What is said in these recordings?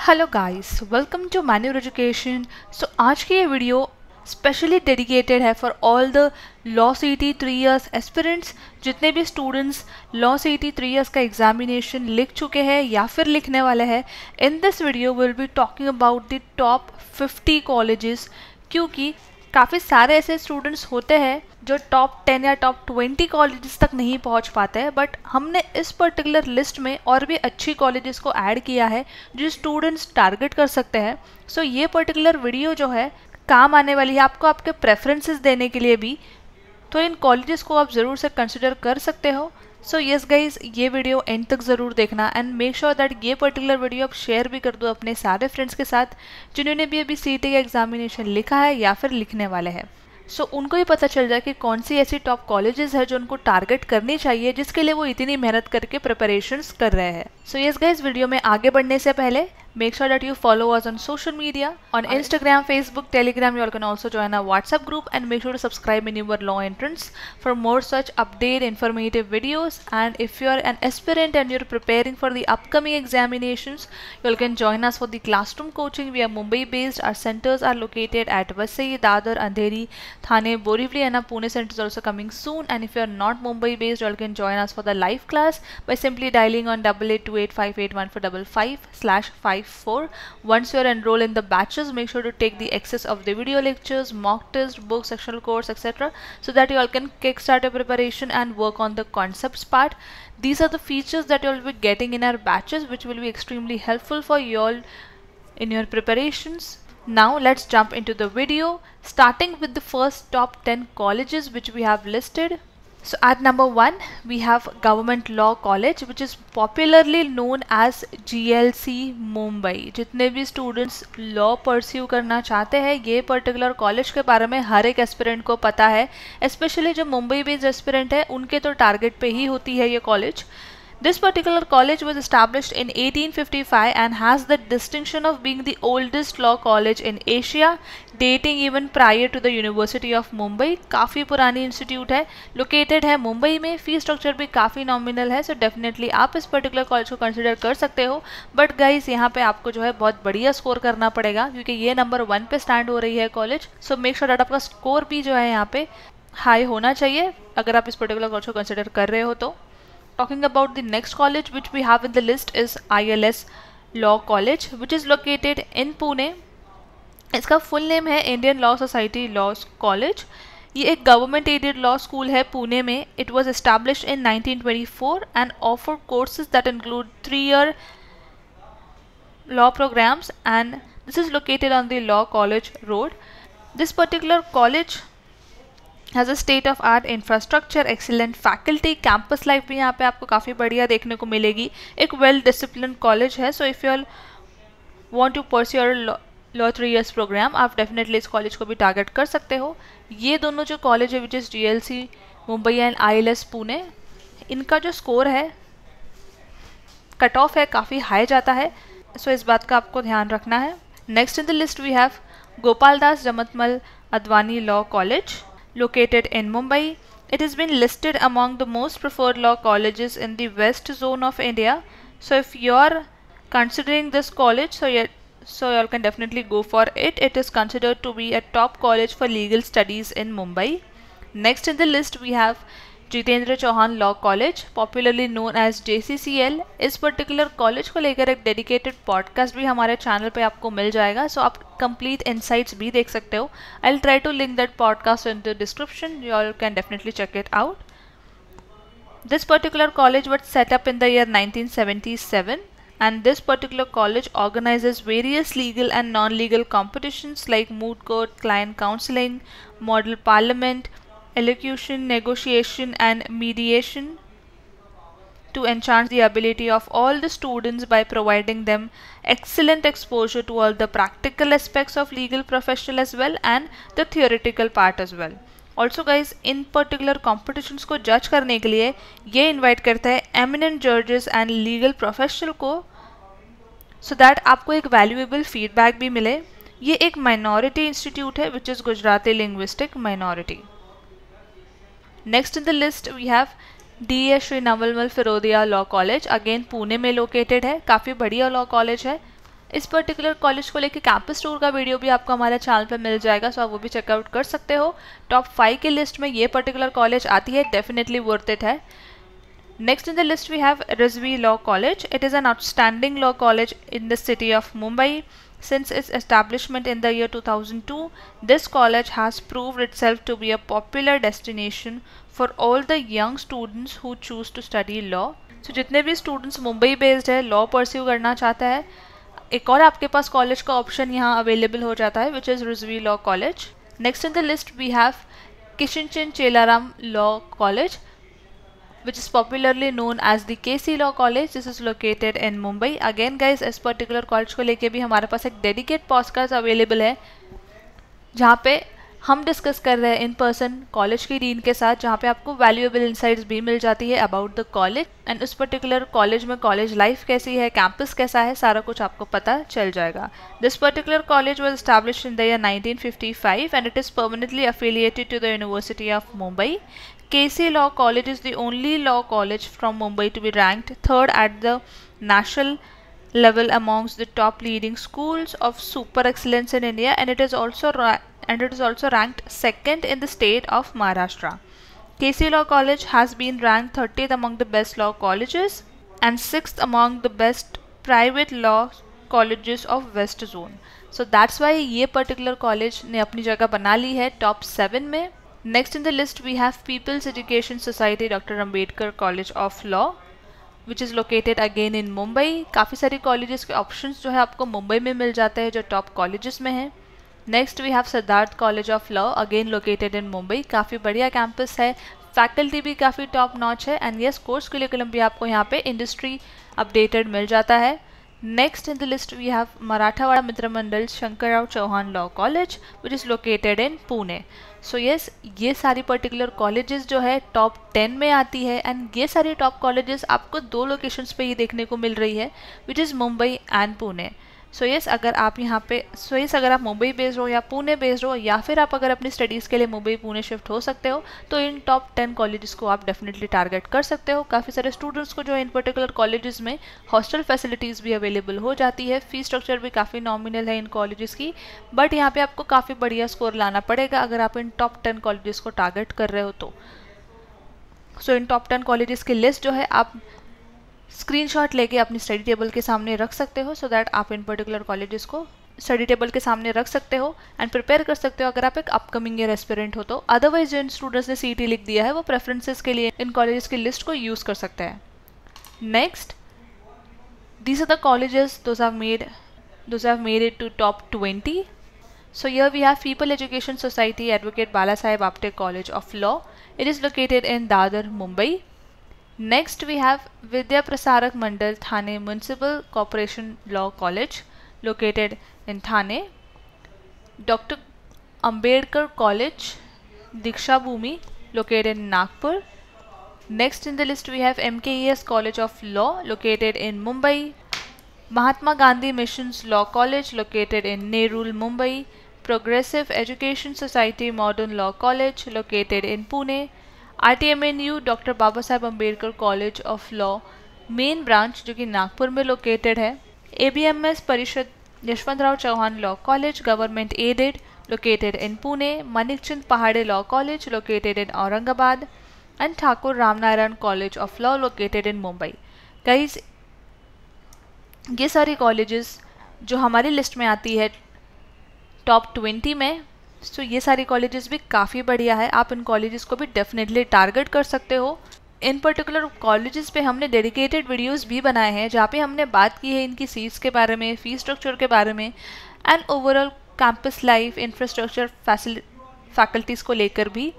Hello guys, welcome to मैन्यूर education. So आज की ये वीडियो स्पेशली डेडिकेटेड है for all the law CET 3 years aspirants. जितने भी स्टूडेंट्स लॉ सीईटी 3 इयर्स का एग्जामिनेशन लिख चुके हैं या फिर लिखने वाले हैं, in this video will be talking about the top 50 colleges. क्योंकि काफ़ी सारे ऐसे स्टूडेंट्स होते हैं जो टॉप 10 या टॉप 20 कॉलेजेस तक नहीं पहुंच पाते हैं, बट हमने इस पर्टिकुलर लिस्ट में और भी अच्छी कॉलेजेस को ऐड किया है जो स्टूडेंट्स टारगेट कर सकते हैं। सो ये पर्टिकुलर वीडियो जो है काम आने वाली है आपको आपके प्रेफरेंसेस देने के लिए भी, तो इन कॉलेजेस को आप ज़रूर से कंसिडर कर सकते हो। सो यस गाइज, ये वीडियो एंड तक ज़रूर देखना एंड मेक श्योर दैट ये पर्टिकुलर वीडियो आप शेयर भी कर दो अपने सारे फ्रेंड्स के साथ जिन्होंने भी अभी सीईटी का एग्जामिनेशन लिखा है या फिर लिखने वाले हैं। सो उनको भी पता चल जाए कि कौन सी ऐसी टॉप कॉलेजेस है जो उनको टारगेट करनी चाहिए, जिसके लिए वो इतनी मेहनत करके प्रिपरेशंस कर रहे हैं। सो यस गाइज, वीडियो में आगे बढ़ने से पहले make sure that you follow us on social media on Instagram, Facebook, Telegram. You all can also join our WhatsApp group and make sure to subscribe in your law entrance for more such update informative videos. And if you are an aspirant and you're preparing for the upcoming examinations, you all can join us for the classroom coaching. We are Mumbai based. Our centers are located at Vasai, Dadar, Andheri, Thane, Borivali, and our Pune center is also coming soon. And if you are not Mumbai based, you all can join us for the live class by simply dialing on 8828581455/5. Once you are enrolled in the batches, make sure to take the access of the video lectures, mock test, book, sectional course, etc. so that you all can kickstart your preparation and work on the concepts part. These are the features that you will be getting in our batches, which will be extremely helpful for you all in your preparations. Now let's jump into the video, starting with the first top 10 colleges which we have listed. So at number 1 we have Government Law College, which is popularly known as GLC Mumbai. जितने भी students law pursue करना चाहते हैं, ये particular college के बारे में हर एक एस्पिरेंट को पता है। स्पेशली जो मुंबई बेस्ड एस्पिरेंट है उनके तो टारगेट पे ही होती है ये college. This particular college was established in 1855 and has the distinction of being the oldest law college in Asia, dating even prior to the University of Mumbai. काफ़ी पुरानी इंस्टीट्यूट है, लोकेटेड है मुंबई में। फी स्ट्रक्चर भी काफ़ी nominal है, so definitely आप इस पर्टिकुलर कॉलेज को कंसिडर कर सकते हो। बट गाइस, यहाँ पे आपको जो है बहुत बढ़िया स्कोर करना पड़ेगा क्योंकि ये नंबर 1 पे स्टैंड हो रही है college. So make sure that आपका स्कोर भी जो है यहाँ पे हाई होना चाहिए अगर आप इस पर्टिकुलर कॉलेज को कंसिडर कर रहे हो तो। Talking about the next college which we have in the list is ILS Law College, which is located in Pune. इसका फुल नेम है Indian law society law college. ये एक गवर्नमेंट एडेड लॉ स्कूल है पुणे में। It was established in 1924 and offer courses that include 3-year law programs, and this is located on the Law College Road. This particular college has a state of art infrastructure, excellent faculty, campus life भी यहाँ पे आपको काफ़ी बढ़िया देखने को मिलेगी। एक वेल डिसिप्लिन कॉलेज है। So if you all want to pursue your law 3 years programme, आप डेफिनेटली इस कॉलेज को भी टारगेट कर सकते हो। ये दोनों जो कॉलेज है which is GLC Mumbai and ILS Pune, इनका जो स्कोर है, कट ऑफ है, काफ़ी हाई जाता है। सो इस बात का आपको ध्यान रखना है। Next in the list we have Gopal Das Jhamatmal Advani law college, located in Mumbai. It has been listed among the most preferred law colleges in the west zone of India. So if you're considering this college, so you all can definitely go for it. It is considered to be a top college for legal studies in Mumbai. Next in the list we have Jitendra Chauhan law college, popularly known as JCCL। इस particular college को लेकर एक dedicated podcast भी हमारे channel पे आपको मिल जाएगा, सो आप कंप्लीट इनसाइट्स भी देख सकते हो। I will try to link that podcast in the description, you all can definitely check it out. This particular college was set up in the year 1977 and this particular college organizes various legal and non-legal competitions like moot court, client counseling, model parliament, elocution, negotiation and mediation to enhance the ability of all the students by providing them excellent exposure to all the practical aspects of legal profession as well and the theoretical part as well. Also guys, in particular competitions को जज करने के लिए ये invite करता है eminent judges and legal professional को, so that आपको एक वैल्यूएबल फीडबैक भी मिले। ये एक माइनॉरिटी इंस्टीट्यूट है which is Gujarati linguistic minority. Next in the list we have DA Shri Navalmal Firodia law college, again Pune में लोकेटेड है। काफ़ी बढ़िया लॉ कॉलेज है। इस पर्टिकुलर कॉलेज को लेके कैंपस टूर का वीडियो भी आपको हमारे चैनल पे मिल जाएगा, सो आप वो भी चेकआउट कर सकते हो। टॉप 5 की लिस्ट में ये पर्टिकुलर कॉलेज आती है, डेफिनेटली वर्थ इट है। Next in the list we have Rizvi Law College. It is an outstanding law college in the city of Mumbai. Since its establishment in the year 2002, this college has proved itself to be a popular destination for all the young students who choose to study law. So जितने भी students Mumbai based है, law pursue करना चाहता है, एक और आपके पास college का ऑप्शन यहाँ अवेलेबल हो जाता है, which is Rizvi Law College. Next in the list we have Kishan Chelaram Law College, which is popularly known as the KC Law College. This is located in Mumbai. Again guys, इस particular college को लेके भी हमारे पास एक dedicated podcast available है, जहाँ पे हम डिस्कस कर रहे हैं इन पर्सन कॉलेज की डीन के साथ, जहाँ पे आपको वैल्यूएबल इंसाइट्स भी मिल जाती है अबाउट द कॉलेज एंड उस पर्टिकुलर कॉलेज में कॉलेज लाइफ कैसी है, कैंपस कैसा है, सारा कुछ आपको पता चल जाएगा। This particular college was established in the year 1955 and it is permanently affiliated to the university of Mumbai. KC Law College is the only law college from Mumbai to be ranked third at the national level amongst the top leading schools of super excellence in India, and it is also ranked second in the state of Maharashtra. KC Law College has been ranked 30th among the best law colleges and 6th among the best private law colleges of West Zone. So that's why ये particular college ने अपनी जगह बना ली है top 7 में. Next in the list we have People's Education Society Dr. Ambedkar College of Law, which is located again in Mumbai. काफ़ी सारी colleges के options जो है आपको मुंबई में मिल जाते हैं जो top colleges में हैं. Next we have Siddharth College of Law, again located in Mumbai. काफ़ी बढ़िया campus है, faculty भी काफ़ी top notch है and yes, course curriculum भी आपको यहाँ पे industry updated मिल जाता है. Next in the list we have Marathawada Mitra Mandal Shankarrao Chauhan Law College, which is located in Pune. So yes, ये सारी पर्टिकुलर कॉलेजेस जो है टॉप 10 में आती है एंड ये सारी टॉप कॉलेजेस आपको 2 लोकेशंस पे ही देखने को मिल रही है, which is Mumbai and Pune. So yes, अगर आप यहाँ पे अगर आप मुंबई बेस्ड हो या पुणे बेस्ड हो या फिर आप अगर अपनी स्टडीज़ के लिए मुंबई पुणे शिफ्ट हो सकते हो, तो इन टॉप 10 कॉलेजेस को आप डेफिनेटली टारगेट कर सकते हो. काफ़ी सारे स्टूडेंट्स को जो इन पर्टिकुलर कॉलेजेस में हॉस्टल फैसिलिटीज़ भी अवेलेबल हो जाती है. फी स्ट्रक्चर भी काफ़ी नॉमिनल है इन कॉलेजेस की, बट यहाँ पे आपको काफ़ी बढ़िया स्कोर लाना पड़ेगा अगर आप इन टॉप 10 कॉलेजेस को टारगेट कर रहे हो तो. सो इन टॉप 10 कॉलेजेस की लिस्ट जो है आप स्क्रीनशॉट लेके अपनी स्टडी टेबल के सामने रख सकते हो, सो दैट आप इन पर्टिकुलर कॉलेजेस को स्टडी टेबल के सामने रख सकते हो एंड प्रिपेयर कर सकते हो अगर आप एक अपकमिंग ईयर एस्पिरेंट हो तो. अदरवाइज जिन स्टूडेंट्स ने सीईटी लिख दिया है वो प्रेफरेंसेस के लिए इन कॉलेजेस की लिस्ट को यूज़ कर सकते हैं. Next, these are the colleges those have made it to top 20. So here we have People Education Society Advocate Balasaheb Apte College of Law. It is located in Dadar, Mumbai. Next we have Vidya Prasarak Mandal Thane Municipal Corporation Law College located in Thane. Dr. Ambedkar College Diksha Bhumi located in Nagpur. Next in the list we have MKES College of Law located in Mumbai. Mahatma Gandhi Missions Law College located in Nerul, Mumbai. Progressive Education Society Modern Law College located in Pune. RTMNU doctor Baba Saheb Ambedkar college of law main branch जो कि नागपुर में located है. ABMS Parishad Yashwantrao Chavan law college government aided located in Pune. Manikchand Pahade law college located in Aurangabad and Thakur Ramnarayan college of law located in Mumbai. Guys, ये सारी colleges जो हमारी list में आती है टॉप 20 में, तो ये सारी कॉलेजेस भी काफ़ी बढ़िया है. आप इन कॉलेजेस को भी डेफिनेटली टारगेट कर सकते हो. इन पर्टिकुलर कॉलेजेस पे हमने डेडिकेटेड वीडियोस भी बनाए हैं जहाँ पे हमने बात की है इनकी सीट्स के बारे में, फीस स्ट्रक्चर के बारे में and overall campus life, infrastructure, faculties को लेकर भी.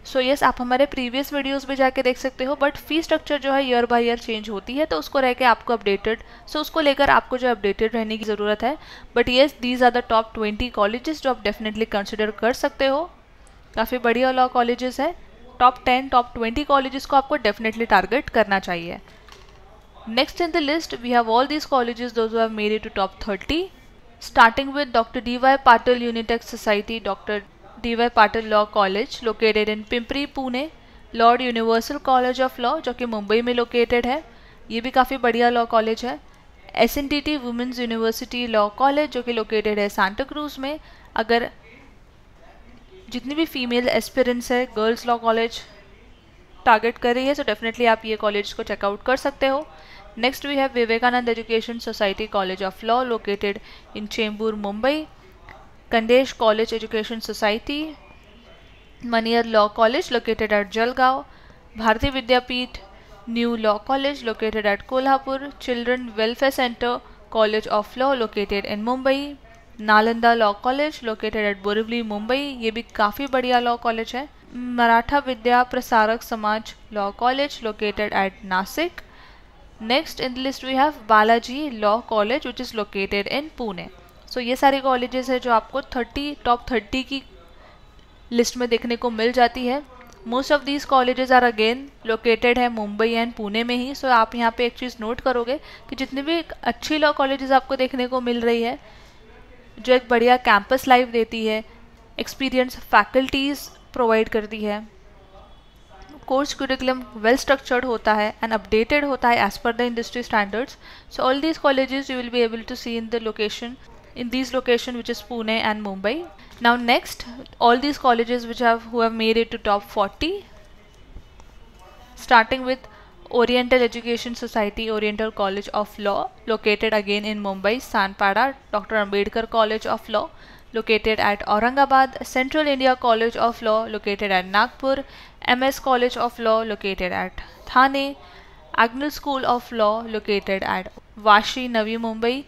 सो यस, आप हमारे प्रीवियस वीडियोस भी जाके देख सकते हो, बट फी स्ट्रक्चर जो है ईयर बाय ईयर चेंज होती है तो उसको रह के आपको अपडेटेड, सो उसको लेकर आपको जो अपडेटेड रहने की ज़रूरत है. But yes, these are the top 20 colleges जो आप डेफिनेटली कंसिडर कर सकते हो. काफ़ी बढ़िया लॉ कॉलेजेस है. टॉप 10, टॉप 20 कॉलेजेस को आपको डेफिनेटली टारगेट करना चाहिए. Next in the list we have all these colleges those who have made it to top 30, starting with doctor DY Patil Unitech society doctor DY Patil law college located in Pimpri, Pune. Lord universal college of law जो कि मुंबई में located है, ये भी काफ़ी बढ़िया law college है. SNDT women's university law college जो कि लोकेटेड है सांता क्रूज में। अगर जितनी भी फीमेल एस्पिरेंट्स है गर्ल्स लॉ कॉलेज टारगेट कर रही है, सो डेफिनेटली आप ये कॉलेज को चेकआउट कर सकते हो। Next we have Vivekanand education society college of law located in Chembur Mumbai, Khandesh college education society, Maniyar law college located at Jalgaon, Bharati Vidyapeeth new law college located at Kolhapur, children welfare centre college of law located in Mumbai, Nalanda law college located at Borivali Mumbai, ये भी काफ़ी बढ़िया law college है। Maratha Vidya Prasarak Samaj law college located at Nashik. Next in the list we have Balaji law college which is located in Pune. So ये सारे colleges है जो आपको टॉप 30 की लिस्ट में देखने को मिल जाती है। Most of these colleges are again located है मुंबई एंड पुणे में ही। सो आप यहाँ पे एक चीज़ नोट करोगे कि जितनी भी अच्छी लॉ कॉलेजेस आपको देखने को मिल रही है, जो एक बढ़िया कैंपस लाइफ देती है, एक्सपीरियंस फैकल्टीज़ प्रोवाइड करती है, कोर्स करिकुलम वेल स्ट्रक्चर्ड होता है एंड अपडेटेड होता है as per the industry standards. So all these colleges you will be able to see in these location which is Pune and Mumbai. Now next, all these colleges who have made it to top 40, starting with Oriental Education Society Oriental College of Law located again in Mumbai, Sanpada, Dr. Ambedkar College of Law located at Aurangabad, Central India College of Law located at Nagpur, MS College of Law located at Thane, Agnel School of Law located at Vashi, Navi Mumbai,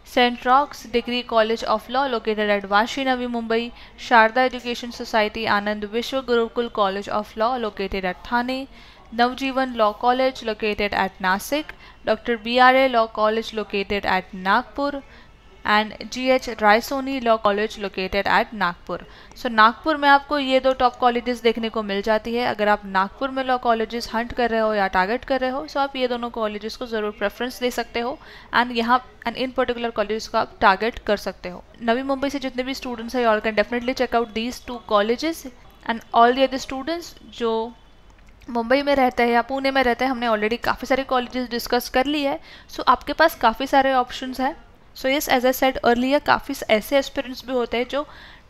St. Roch's Degree College of Law located at Vashi, Navi Mumbai, Sharda Education Society Anand Vishwa Gurukul College of Law located at Thane, Navjeevan Law College located at Nasik, Dr. B.R.A. Law College located at Nagpur, and G.H. Raisoni Law College located at Nagpur. So Nagpur में आपको ये दो top colleges देखने को मिल जाती है। अगर आप नागपुर में लॉ कॉलेजेस हंट कर रहे हो या टारगेट कर रहे हो, सो आप ये दोनों कॉलेजेस को ज़रूर प्रेफरेंस दे सकते हो एंड इन पर्टिकुलर कॉलेजेस को आप टारगेट कर सकते हो। नवी मुंबई से जितने भी स्टूडेंट्स हैं, all can definitely check out these 2 colleges and all the other students जो मुंबई में रहते हैं या पुणे में रहते हैं, हमने ऑलरेडी काफ़ी सारे कॉलेजेस डिस्कस कर ली है। सो आपके पास काफ़ी सारे ऑप्शंस हैं। So yes, as I said earlier, काफ़ी ऐसे एस्पिरेंट्स भी होते हैं जो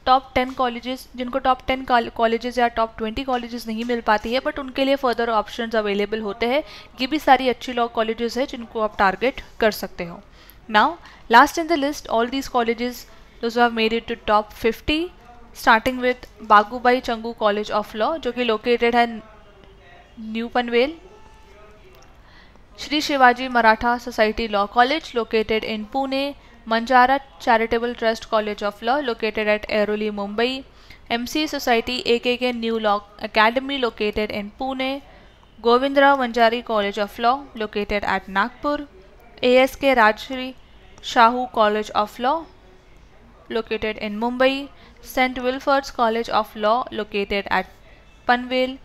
टॉप 10 कॉलेजेस, जिनको टॉप 10 कॉलेजेस या टॉप 20 कॉलेजेस नहीं मिल पाती है, बट उनके लिए फर्दर ऑप्शंस अवेलेबल होते हैं। ये भी सारी अच्छी लॉ कॉलेजेस है जिनको आप टारगेट कर सकते हो। Now last in the list, all these colleges those have made it to top 50, starting with Bagubai Changu college of law जो कि लोकेटेड है new Panvel, Shri Shivaji Maratha Society Law College located in Pune, Manjara Charitable Trust College of Law located at Airoli, Mumbai, MC Society AKK New Law Academy located in Pune, Govindra Manjari College of Law located at Nagpur, ASK Rajshri Shahu College of Law located in Mumbai, St. Wilford's College of Law located at Panvel,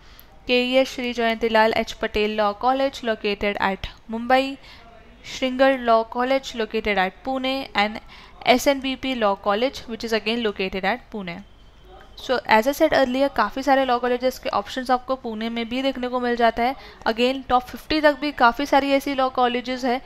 KES Shri Jayantilal H. Patel Law College located at Mumbai, Shringar Law College located at Pune, and SNBP Law College which is again located at Pune. So as I said earlier, काफ़ी सारे law colleges के options आपको पुणे में भी देखने को मिल जाता है। अगेन टॉप 50 तक भी काफ़ी सारी ऐसी लॉ कॉलेजेस है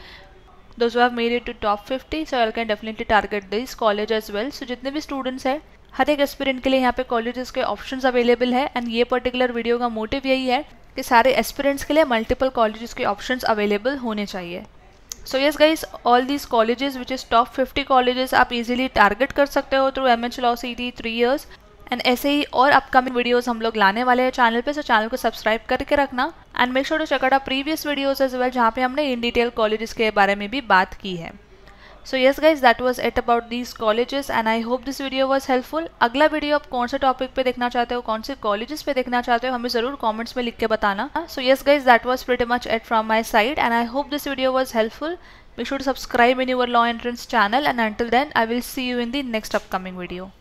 those who have made it to top 50, so you can definitely target this college as well. So जितने भी स्टूडेंट्स हैं, हर एक एस्पिरेंट के लिए यहाँ पे कॉलेजेस के ऑप्शंस अवेलेबल है एंड ये पर्टिकुलर वीडियो का मोटिव यही है कि सारे एस्पिरेंट्स के लिए मल्टीपल कॉलेजेस के ऑप्शंस अवेलेबल होने चाहिए। So yes guys, all these colleges which is top 50 colleges आप इजीली टारगेट कर सकते हो through MH Law CT 3 years and ऐसे ही और अपकमिंग वीडियोस हम लोग लाने वाले हैं चैनल पे। सो चैनल को सब्सक्राइब करके रखना and make sure to check out our previous videos as well जहाँ पे हमने इन डिटेल कॉलेजेस के बारे में भी बात की है। So yes guys, that was it about these colleges and I hope this video was helpful. अगला वीडियो आप कौन से टॉपिक पे देखना चाहते हो, कौन से कॉलेजेस पे देखना चाहते हो, हमें ज़रूर कमेंट्स में लिख के बताना। So yes guys, that was pretty much it from my side and I hope this video was helpful. Make sure to subscribe in your law entrance channel and until then I will see you in the next upcoming video.